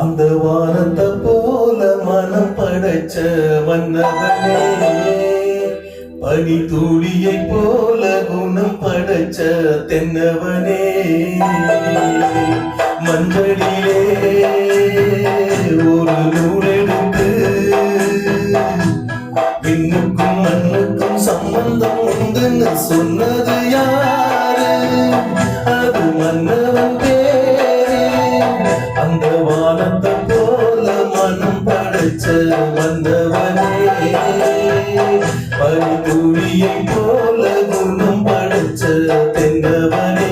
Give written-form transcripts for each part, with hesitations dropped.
அந்த வானத்தை போல மனம் படைச்ச மன்னவனே, பனி துளியை போல குணம் படைச்ச தென்னவனே, மஞ்சளிலே ஒரு நூலெடுத்து விண்ணுக்கும் மண்ணுக்கும் சம்பந்தம் உண்டுன்னு சொன்னது யாரு? அது மன்னவன் பேரு. அந்த வானத்தை போல மனம் படைச்ச வந்தவனே, பனி துளியை போல குணம் படைச்ச தென்னவனே.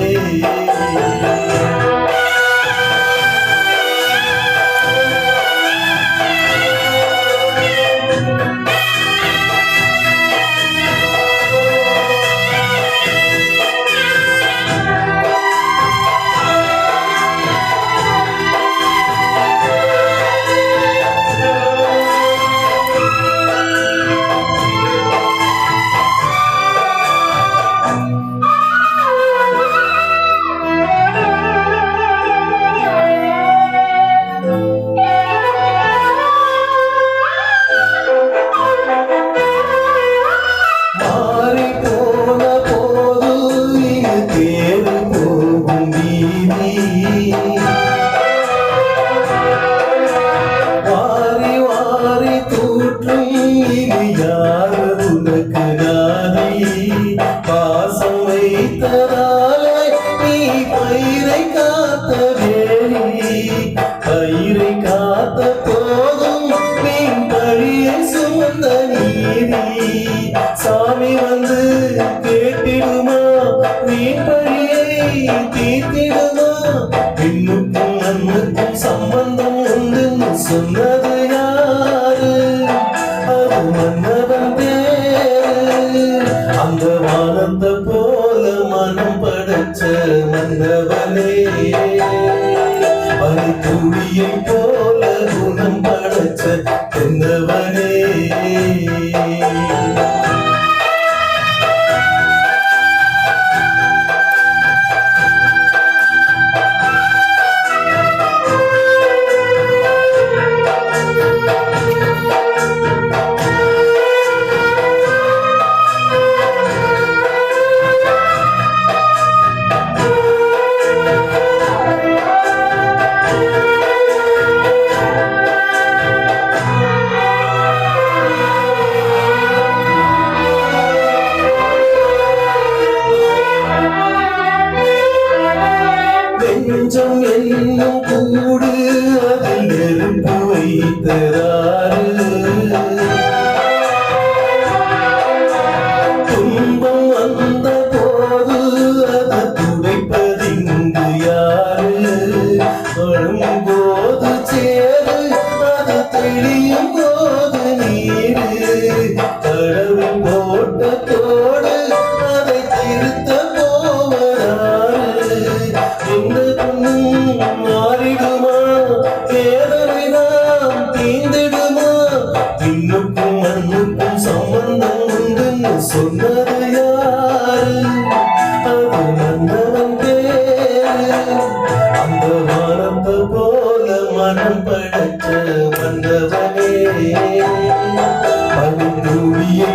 வாரி வாரி தூற்றும் இது யாரு உனக்கு நாதி? பாசம் வைத்ததாலே நீ பயிரை காத்த வேலி, பயிரை காத்த போதும் நீ பழியை சுமந்த நீதி. சாமி வந்து கேட்டிடுமா நீ பழியை தீர்த்திடுமா? விண்ணுக்கும் மண்ணுக்கும் சம்பந்தம் உண்டுன்னு சொன்னது யாரு? அது மன்னவன் பேரு. அந்த வானத்தை போல மனம் படைச்ச மன்னவனே, பனி துளியை போல குணம் படைச்ச தென்னவனே. நெஞ்சம் என்னும் கூடு அதில் நெருப்பு வைத்ததாறு? துன்பம் வந்த போது அதை துடைப்பதிங்கு யாரு? வரும் போது சேரு அது தெளியும் போது நீரு, கடவுள் போட்ட தோடு அதை திருத்த போவதாரு? மாறிடுமா வேதனைதான் தீர்ந்திடுமா? விண்ணுக்கும் மண்ணுக்கும் சம்பந்தம் உண்டுன்னு சொன்னது யாரு? அது மன்னவன் பேரு. அந்த வானத்தை போல மனம் படைச்ச மன்னவனே, பனி துளியை